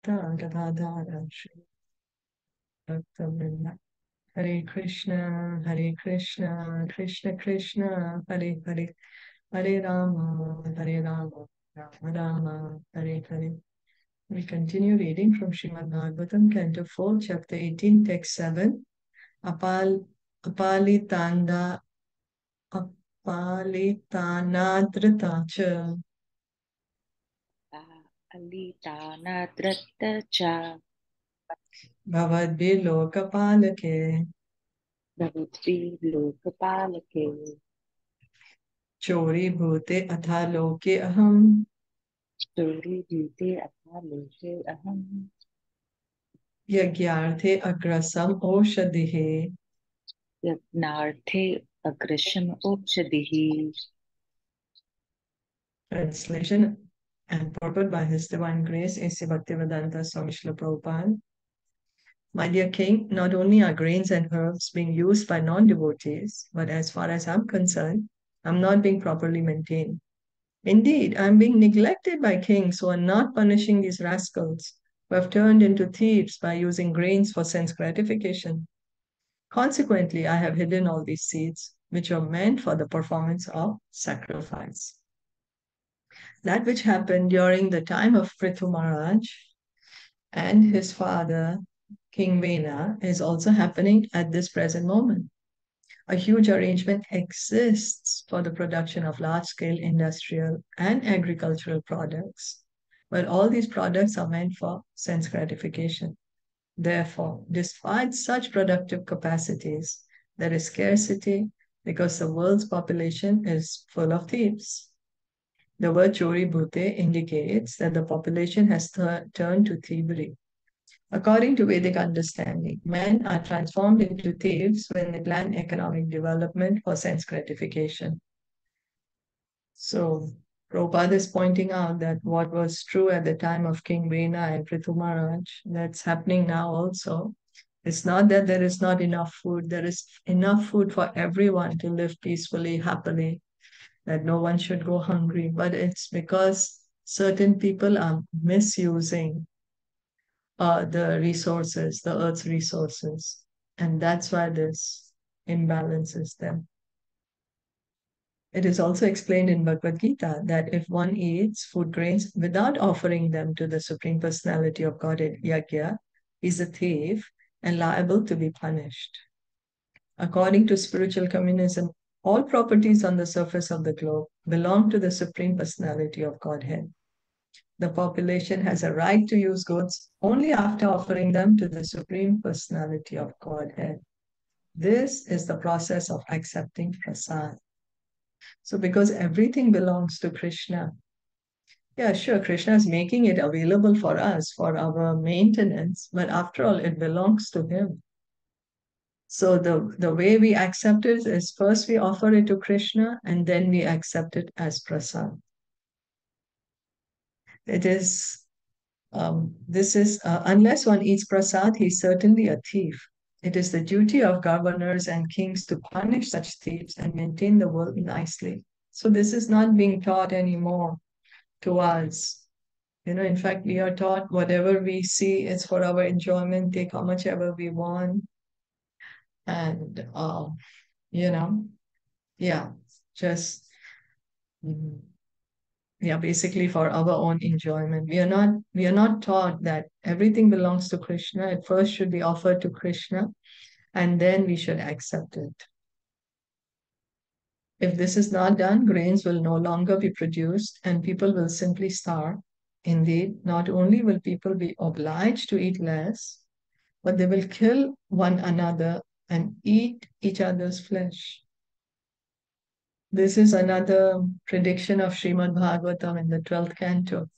Bhakta Gadadhara Shri Bhakta Vrinda. Hare Krishna, Krishna Krishna, Hare Hare, Hare Rama, Rama Rama, Hare Hare. We continue reading from Srimad Bhagavatam, Canto 4, Chapter 18, Text 7. Apalitanda Apalitanadrita cha Alitanadretta cha Bhavadbhi Lokapalake Bhavatvi Lokapalake Chori Bhute Atha Loke Aham Stori Jite Apaloke Aham Yagyarthe Agrasam Oshadihe. Yagnarthe Agrasham Okshadihi. Translation and purport by His Divine Grace A.C. Bhaktivedanta Swami Srila Prabhupada. My dear King, not only are grains and herbs being used by non-devotees, but as far as I'm concerned, I'm not being properly maintained. Indeed, I'm being neglected by kings who are not punishing these rascals who have turned into thieves by using grains for sense gratification. Consequently, I have hidden all these seeds, which are meant for the performance of sacrifice. That which happened during the time of Pṛthu Mahārāja and his father, King Vena, is also happening at this present moment. A huge arrangement exists for the production of large-scale industrial and agricultural products, but all these products are meant for sense gratification. Therefore, despite such productive capacities, there is scarcity because the world's population is full of thieves. The word chori bhute indicates that the population has turned to thievery. According to Vedic understanding, men are transformed into thieves when they plan economic development for sense gratification. So, Prabhupada is pointing out that what was true at the time of King Vena and Pṛthu Mahārāja, that's happening now also. It's not that there is not enough food, there is enough food for everyone to live peacefully, happily, that no one should go hungry, but it's because certain people are misusing the resources, the earth's resources. And that's why this imbalances them. It is also explained in Bhagavad Gita that if one eats food grains without offering them to the Supreme Personality of Godhead, Yajna, is a thief and liable to be punished. According to spiritual communism, all properties on the surface of the globe belong to the Supreme Personality of Godhead. The population has a right to use goods only after offering them to the Supreme Personality of Godhead. This is the process of accepting prasad. So, because everything belongs to Krishna, yeah, sure, Krishna is making it available for us for our maintenance, but after all, it belongs to Him. So, the way we accept it is first we offer it to Krishna and then we accept it as prasad. It is this is, unless one eats prasad, he's certainly a thief. It is the duty of governors and kings to punish such thieves and maintain the world nicely. So this is not being taught anymore to us. In fact, we are taught whatever we see is for our enjoyment, take how much ever we want. And, you know, yeah, just mm, yeah, basically for our own enjoyment. We are not taught that everything belongs to Krishna. It first should be offered to Krishna and then we should accept it. If this is not done, grains will no longer be produced and people will simply starve. Indeed, not only will people be obliged to eat less, but they will kill one another and eat each other's flesh. This is another prediction of Srimad Bhagavatam in the 12th canto.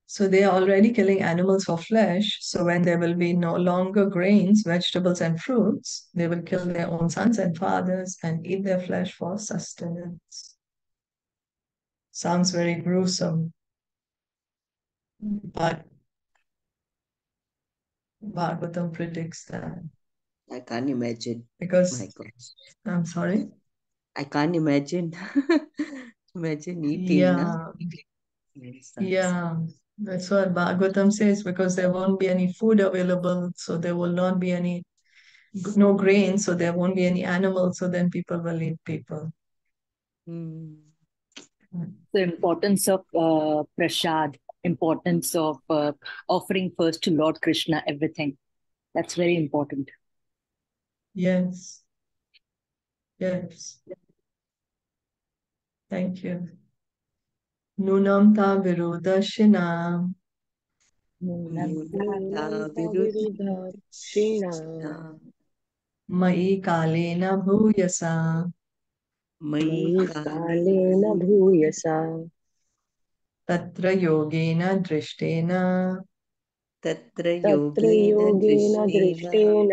So they are already killing animals for flesh. So when there will be no longer grains, vegetables, and fruits, they will kill their own sons and fathers and eat their flesh for sustenance. Sounds very gruesome, but Bhagavatam predicts that. I can't imagine. My Because, God. I'm sorry? I can't imagine. Imagine eating, na? Yeah, Yes, yeah. That's what Bhagavatam says, because there won't be any food available, so there will not be no grain, so there won't be any animals, so then people will eat people. Hmm. The importance of prasad, importance of offering first to Lord Krishna everything. That's very important. Yes. Yes. Thank you. Nunam ta virodashina mai kalena bhuyasa Mayi कालेन भूयसा tatra yogena drishtena Tatra तत्र योगेन दृष्टेन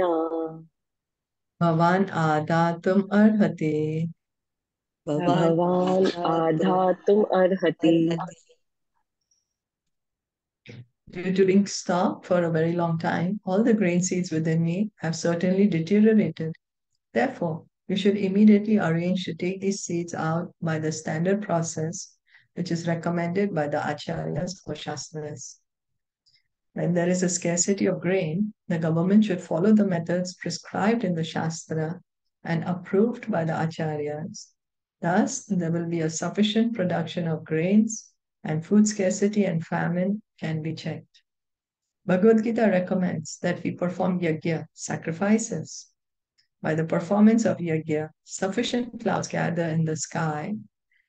bhavan adatum arhate. भवान् आधातुम् अर्हति. Due to being stopped for a very long time, all the grain seeds within me have certainly deteriorated. Therefore, you should immediately arrange to take these seeds out by the standard process, which is recommended by the acharyas or shastras. When there is a scarcity of grain, the government should follow the methods prescribed in the shastra and approved by the acharyas. Thus, there will be a sufficient production of grains, and food scarcity and famine can be checked. Bhagavad Gita recommends that we perform yajna, sacrifices. By the performance of yajna, sufficient clouds gather in the sky,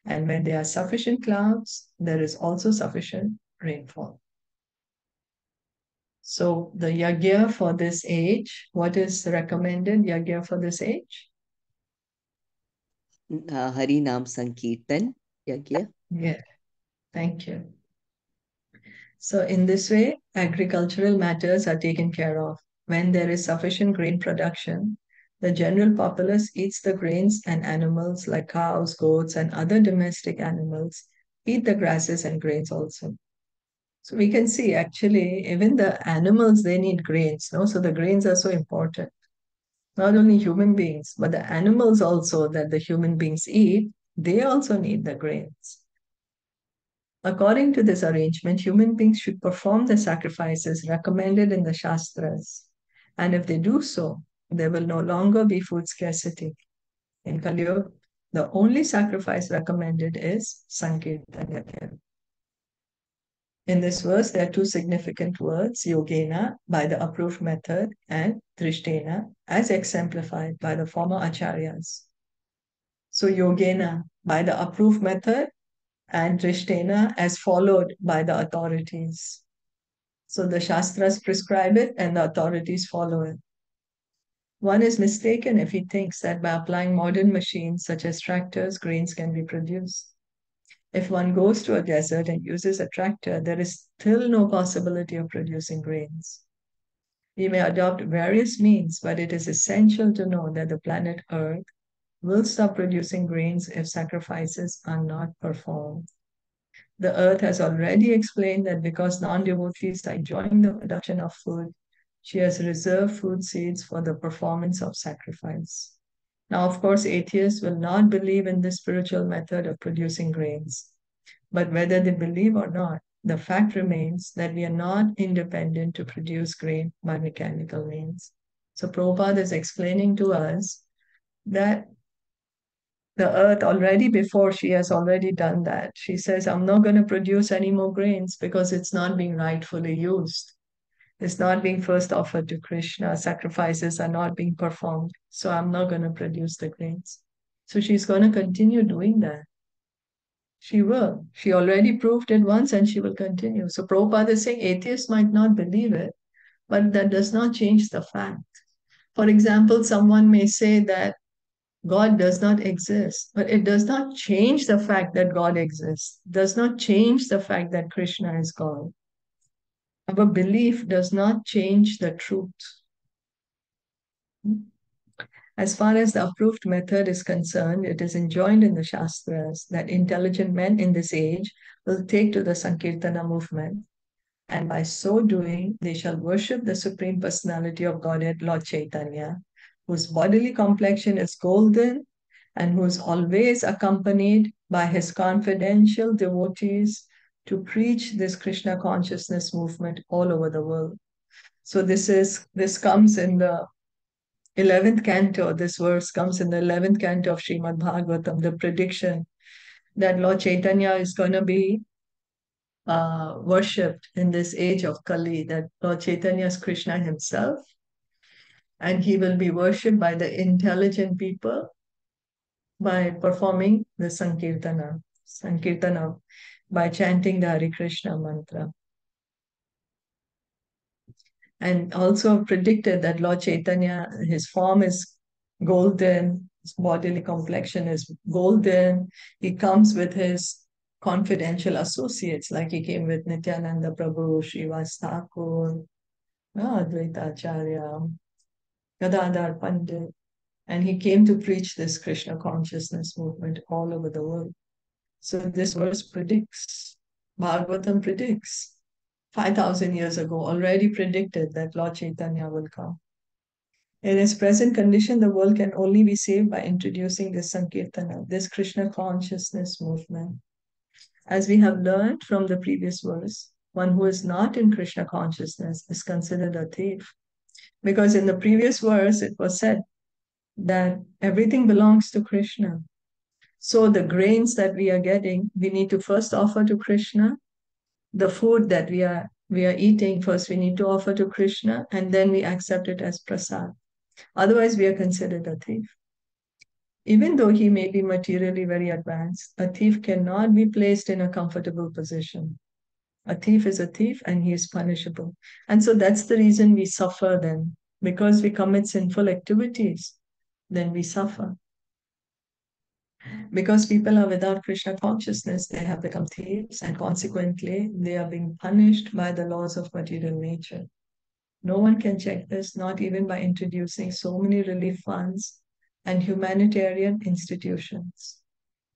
and when there are sufficient clouds, there is also sufficient rainfall. So the yajna for this age, what is recommended yajna for this age? Hari Nam Sankirtan Yagya. Yeah, thank you. So in this way, agricultural matters are taken care of. When there is sufficient grain production, the general populace eats the grains, and animals like cows, goats, and other domestic animals eat the grasses and grains also. So we can see actually even the animals, they need grains, no? So the grains are so important. Not only human beings, but the animals also that the human beings eat, they also need the grains. According to this arrangement, human beings should perform the sacrifices recommended in the Shastras. And if they do so, there will no longer be food scarcity. In Kali Yuga, the only sacrifice recommended is Sankirtan. In this verse, there are two significant words, yogena, by the approved method, and drishtena, as exemplified by the former acharyas. So yogena, by the approved method, and drishtena, as followed by the authorities. So the Shastras prescribe it and the authorities follow it. One is mistaken if he thinks that by applying modern machines such as tractors, grains can be produced. If one goes to a desert and uses a tractor, there is still no possibility of producing grains. We may adopt various means, but it is essential to know that the planet Earth will stop producing grains if sacrifices are not performed. The Earth has already explained that because non-devotees are enjoying the production of food, she has reserved food seeds for the performance of sacrifice. Now, of course, atheists will not believe in this spiritual method of producing grains. But whether they believe or not, the fact remains that we are not independent to produce grain by mechanical means. So Prabhupada is explaining to us that the earth already before she has already done that. She says, I'm not going to produce any more grains because it's not being rightfully used. It's not being first offered to Krishna. Sacrifices are not being performed. So I'm not going to produce the grains. So she's going to continue doing that. She will. She already proved it once and she will continue. So Prabhupada is saying atheists might not believe it, but that does not change the fact. For example, someone may say that God does not exist, but it does not change the fact that God exists, does not change the fact that Krishna is God. Our belief does not change the truth. As far as the approved method is concerned, it is enjoined in the Shastras that intelligent men in this age will take to the Sankirtana movement, and by so doing, they shall worship the Supreme Personality of Godhead, Lord Chaitanya, whose bodily complexion is golden and who is always accompanied by his confidential devotees to preach this Krishna consciousness movement all over the world. So this comes in the 11th canto. This verse comes in the 11th canto of Srimad Bhagavatam, the prediction that Lord Chaitanya is going to be worshipped in this age of Kali, that Lord Chaitanya is Krishna himself, and he will be worshipped by the intelligent people by performing the Sankirtana, by chanting the Hare Krishna mantra. And also predicted that Lord Chaitanya, his form is golden, his bodily complexion is golden. He comes with his confidential associates, like he came with Nityananda Prabhu, Srivas Thakur, Advaita Acharya, Gadadhar Pandit. And he came to preach this Krishna consciousness movement all over the world. So this verse predicts, Bhagavatam predicts, 5,000 years ago, already predicted that Lord Chaitanya will come. In its present condition, the world can only be saved by introducing this Sankirtana, this Krishna consciousness movement. As we have learned from the previous verse, one who is not in Krishna consciousness is considered a thief. Because in the previous verse, it was said that everything belongs to Krishna. So the grains that we are getting, we need to first offer to Krishna. The food that we are eating, first we need to offer to Krishna, and then we accept it as prasad. Otherwise, we are considered a thief. Even though he may be materially very advanced, a thief cannot be placed in a comfortable position. A thief is a thief and he is punishable. And so that's the reason we suffer then. Because we commit sinful activities, then we suffer. Because people are without Krishna consciousness, they have become thieves, and consequently, they are being punished by the laws of material nature. No one can check this, not even by introducing so many relief funds and humanitarian institutions.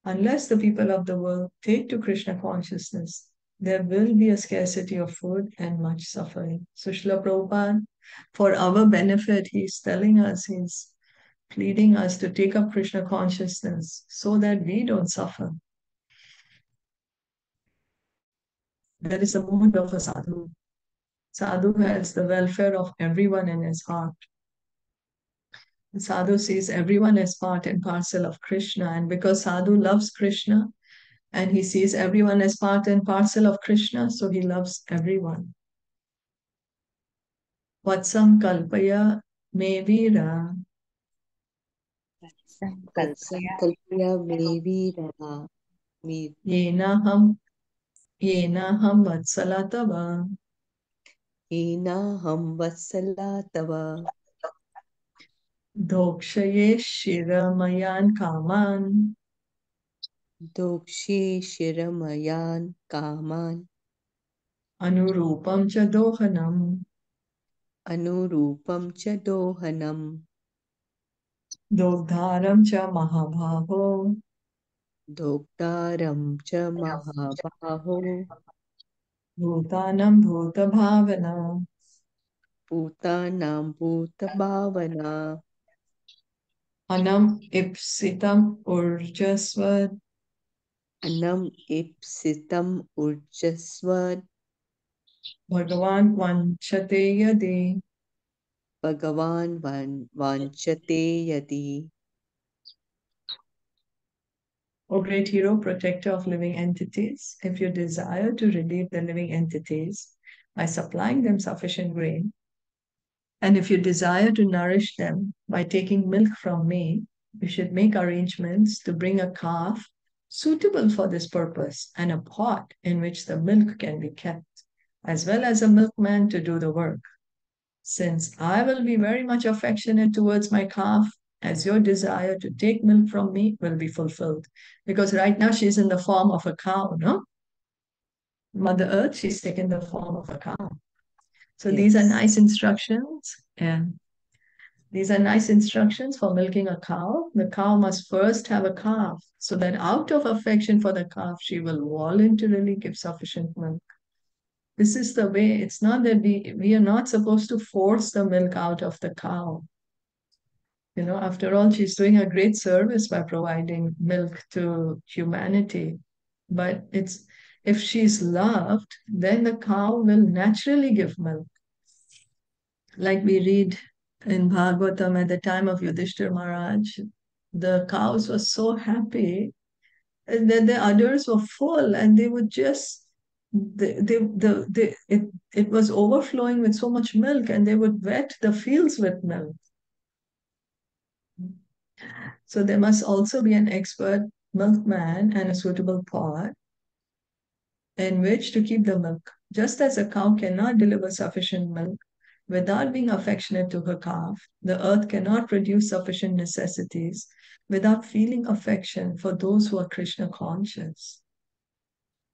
Unless the people of the world take to Krishna consciousness, there will be a scarcity of food and much suffering. So Srila Prabhupada, for our benefit, he's telling us, he's pleading us to take up Krishna consciousness so that we don't suffer. That is the mood of a sadhu. Sadhu has the welfare of everyone in his heart. The sadhu sees everyone as part and parcel of Krishna, and because sadhu loves Krishna and he sees everyone as part and parcel of Krishna, so he loves everyone. Vatsam kalpaya me vira. Kalpaya me vira. Yenaham vatsala tava. Yenaham vatsala tava. Dokshaye shiramayan kaman. Dokshe shiramayan kaman. Anurupam cha dohanam. Anurupam cha dohanam. Dogdharam cha mahabhaho. Doktaram cha mahabhaho. Bhutanam bhuta bhavana. Bhutanam bhuta bhavana. Anam ipsitam urjasvad. Anam ipsitam urjasvad. Bhagavan vanchate yadi. Bhagavan vanchate yadi. O great hero, protector of living entities, if you desire to relieve the living entities by supplying them sufficient grain, and if you desire to nourish them by taking milk from me, you should make arrangements to bring a calf suitable for this purpose and a pot in which the milk can be kept, as well as a milkman to do the work. Since I will be very much affectionate towards my calf, as your desire to take milk from me will be fulfilled. Because right now she's in the form of a cow, no? Mother Earth, she's taken the form of a cow. So these are nice instructions, and these are nice instructions for milking a cow. The cow must first have a calf, so that out of affection for the calf, she will voluntarily give sufficient milk. This is the way. It's not that we are not supposed to force the milk out of the cow. You know, after all, she's doing a great service by providing milk to humanity. But If she's loved, then the cow will naturally give milk. Like we read in Bhagavatam at the time of Yudhishthira Maharaj, the cows were so happy that the udders were full and they would just it was overflowing with so much milk and they would wet the fields with milk. So there must also be an expert milkman and a suitable pot in which to keep the milk. Just as a cow cannot deliver sufficient milk without being affectionate to her calf, the earth cannot produce sufficient necessities without feeling affection for those who are Krishna conscious.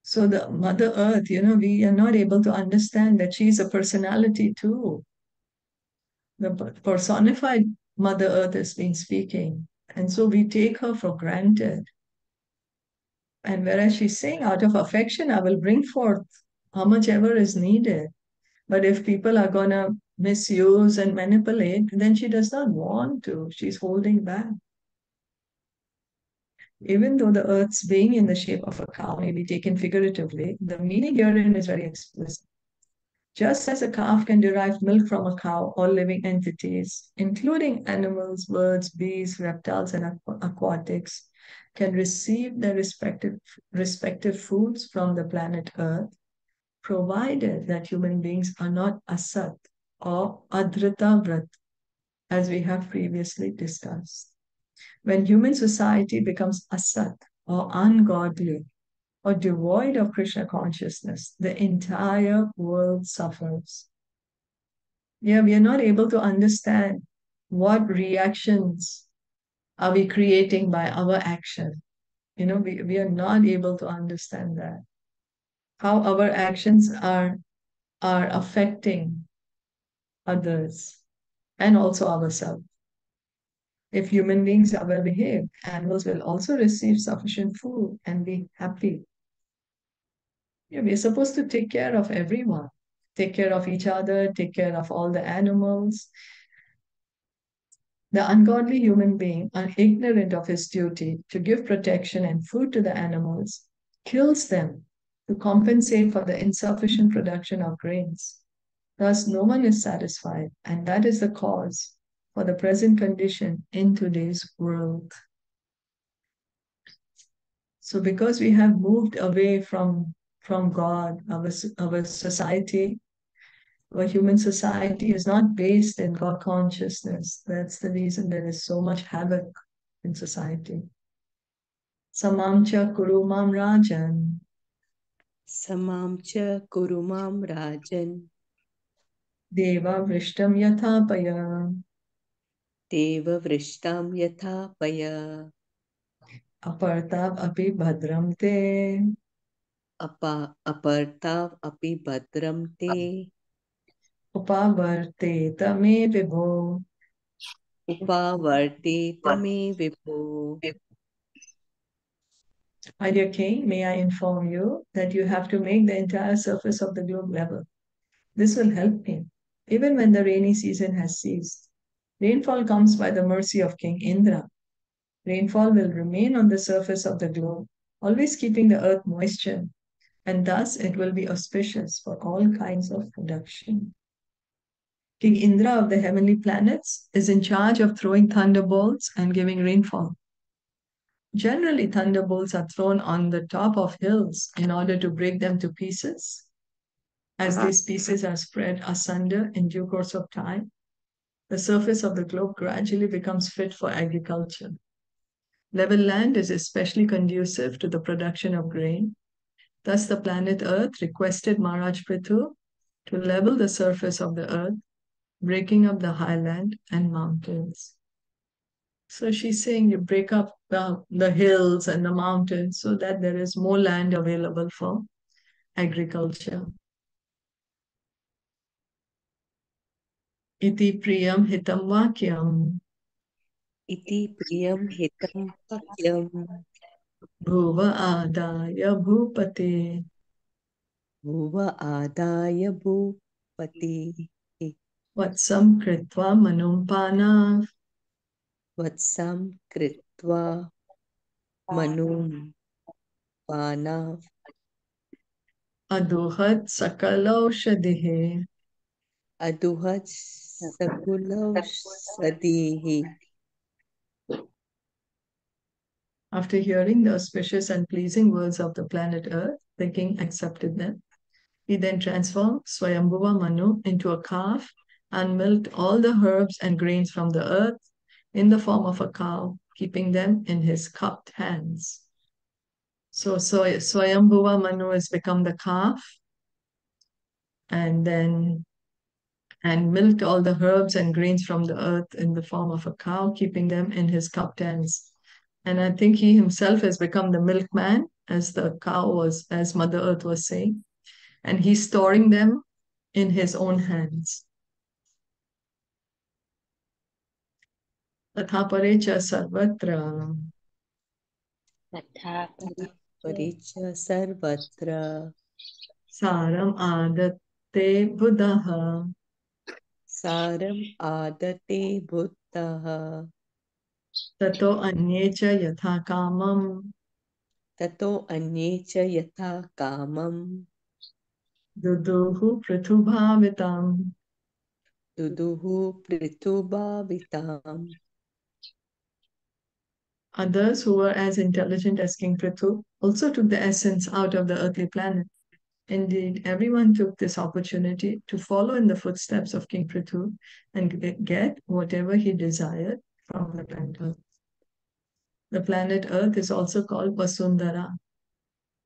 So the Mother Earth, we are not able to understand that she is a personality too. The personified Mother Earth has been speaking. And so we take her for granted. And whereas she's saying, out of affection, I will bring forth how much ever is needed. But if people are going to misuse and manipulate, then she does not want to. She's holding back. Even though the earth's being in the shape of a cow may be taken figuratively, the meaning herein is very explicit. Just as a calf can derive milk from a cow, all living entities, including animals, birds, bees, reptiles, and aquatics, can receive their respective foods from the planet Earth, provided that human beings are not asat or adrita vrat, as we have previously discussed. When human society becomes asat or ungodly or devoid of Krishna consciousness, the entire world suffers. Yeah, we are not able to understand what reactions are we creating by our action. We are not able to understand that. How our actions are affecting others and also ourselves. If human beings are well behaved, animals will also receive sufficient food and be happy. Yeah, we're supposed to take care of everyone, take care of each other, take care of all the animals. The ungodly human being, ignorant of his duty to give protection and food to the animals, kills them to compensate for the insufficient production of grains. Thus, no one is satisfied, and that is the cause for the present condition in today's world. So, because we have moved away from God, our society, our human society is not based in God consciousness. That's the reason there is so much havoc in society. Samam cha kuru mam rajan. Samam cha kuru mam rajan. Deva vrishtam yathapaya. Deva vrishtam yathapaya. Apartav api bhadram te. Apartav api bhadram te. Upavarte tame vibho. Upavarte tame vibho. My dear King, may I inform you that you have to make the entire surface of the globe level. This will help me, even when the rainy season has ceased. Rainfall comes by the mercy of King Indra. Rainfall will remain on the surface of the globe, always keeping the earth moisture, and thus it will be auspicious for all kinds of production. King Indra of the heavenly planets is in charge of throwing thunderbolts and giving rainfall. Generally, thunderbolts are thrown on the top of hills in order to break them to pieces. As these pieces are spread asunder in due course of time, the surface of the globe gradually becomes fit for agriculture. Level land is especially conducive to the production of grain. Thus, the planet Earth requested Mahārāja Pṛthu to level the surface of the earth, breaking up the highland and mountains. So she's saying you break up the hills and the mountains so that there is more land available for agriculture. Iti priyam hitam vakyam. Iti priyam hitam vakyam. Bhuva adaya bhupati. Bhuva adaya bhupati. Vatsam kritva manumpanav. Vatsam kritva manum panav. Aduhat Sakalaushadihe. Aduhat Sakulaushadihi. After hearing the auspicious and pleasing words of the planet Earth, the king accepted them. He then transformed Swayambhuva Manu into a calf and milked all the herbs and grains from the earth in the form of a cow, keeping them in his cupped hands. So Swayambhuva Manu has become the calf and milked all the herbs and grains from the earth in the form of a cow, keeping them in his cupped hands. And I think he himself has become the milkman, as the cow was, as Mother Earth was saying, and he's storing them in his own hands. Tatha parecha sarvatra. Paricha sarvatra. Saram adate buddhaha. Saram adate buddhaha. Tato anyecha yatha kamam. Tato anyecha yatha kamam. Duduhu Pṛthu bhavitam. Duduhu Pṛthu bhavitam. Others who were as intelligent as King Pṛthu also took the essence out of the earthly planet. Indeed, everyone took this opportunity to follow in the footsteps of King Pṛthu and get whatever he desired from the planet Earth. The planet Earth is also called Vasundhara.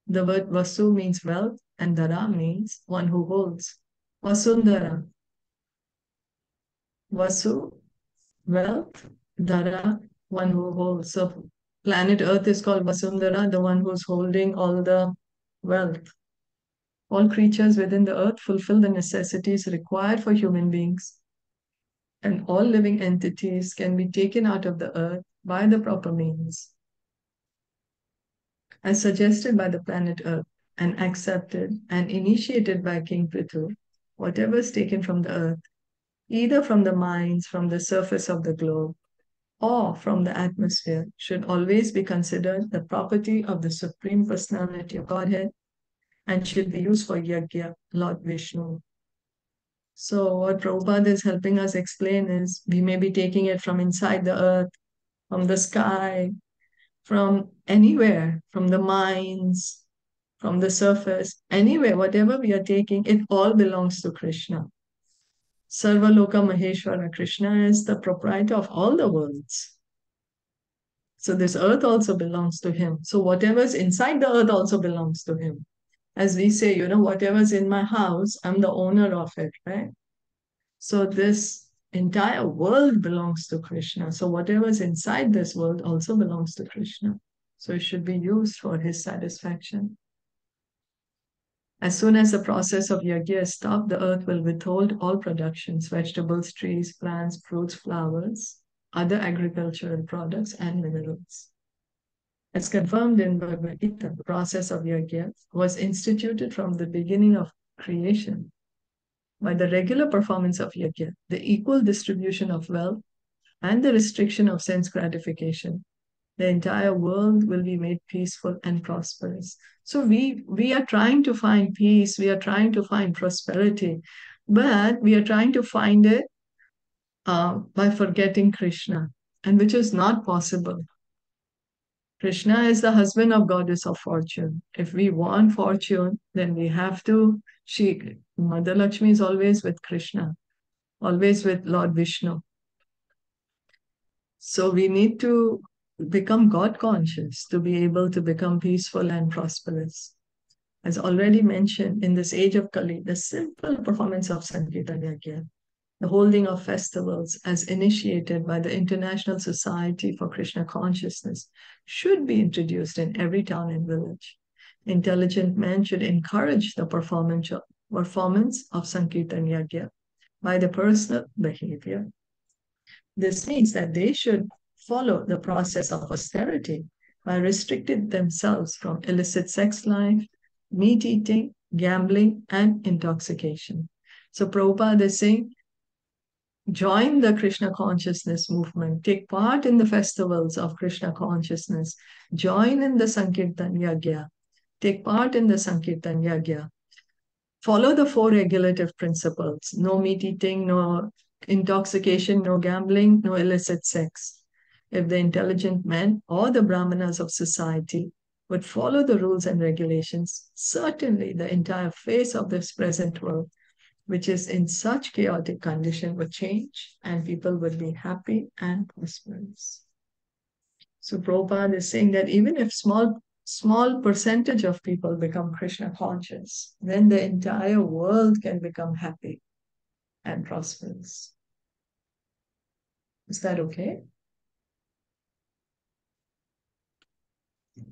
The word Vasu means wealth and Dhara means one who holds. Vasundhara. Vasu, wealth, Dhara, one who holds. So planet Earth is called Vasundhara, the one who's holding all the wealth. All creatures within the earth fulfill the necessities required for human beings, and all living entities can be taken out of the earth by the proper means, as suggested by the planet Earth and accepted and initiated by King Pṛthu. Whatever is taken from the earth, either from the mines, from the surface of the globe, or from the atmosphere, should always be considered the property of the Supreme Personality of Godhead and should be used for Yajna, Lord Vishnu. So what Prabhupada is helping us explain is we may be taking it from inside the earth, from the sky, from anywhere, from the mines, from the surface, anywhere, whatever we are taking, it all belongs to Krishna. Sarvaloka Maheshwara, Krishna is the proprietor of all the worlds. So this earth also belongs to him. So whatever's inside the earth also belongs to him. As we say, whatever's in my house, I'm the owner of it, right? So this entire world belongs to Krishna. So whatever's inside this world also belongs to Krishna. So it should be used for his satisfaction. As soon as the process of yajna is stopped, the earth will withhold all productions, vegetables, trees, plants, fruits, flowers, other agricultural products, and minerals. As confirmed in Bhagavad Gita, the process of yajna was instituted from the beginning of creation. By the regular performance of yajna, the equal distribution of wealth, and the restriction of sense gratification, the entire world will be made peaceful and prosperous. So we are trying to find peace, we are trying to find prosperity, but we are trying to find it by forgetting Krishna, and which is not possible. Krishna is the husband of goddess of fortune. If we want fortune, then we have to, Mother Lakshmi is always with Krishna, always with Lord Vishnu. So we need to become God conscious to be able to become peaceful and prosperous. As already mentioned, in this age of Kali, the simple performance of Sankirtan Yajna, the holding of festivals as initiated by the International Society for Krishna Consciousness, should be introduced in every town and village. Intelligent men should encourage the performance of Sankirtan Yajna by the personal behavior. This means that they should follow the process of austerity by restricting themselves from illicit sex life, meat eating, gambling, and intoxication. So Prabhupada is saying, join the Krishna consciousness movement, take part in the festivals of Krishna consciousness, join in the Sankirtan Yajna, take part in the Sankirtan Yajna, follow the 4 regulative principles: no meat eating, no intoxication, no gambling, no illicit sex. If the intelligent men or the brahmanas of society would follow the rules and regulations, certainly the entire face of this present world, which is in such chaotic condition, would change and people would be happy and prosperous. So Prabhupada is saying that even if small percentage of people become Krishna conscious, then the entire world can become happy and prosperous. Is that okay?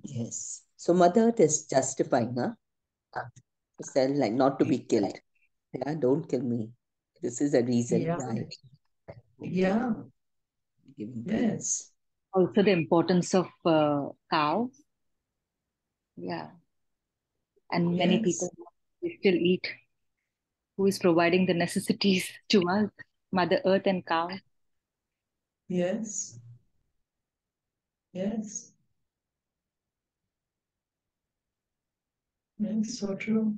Yes. So Mother is justifying, huh? She said, like, not to be killed. Yeah, don't kill me. This is a reason Yeah. why. Yeah. Giving Yes. Also the importance of cow. Yeah. And many people still eat. Who is providing the necessities to us? Mother Earth and cow. Yes. Yes. Yes, so true.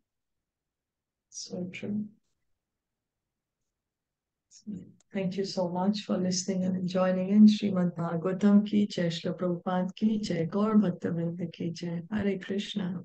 So true. Thank you so much for listening and joining in. Srimad Bhagavatam ki jai, Srila Prabhupada ki jai, Gaur Bhakta Vrinda ki jai. Hare Krishna.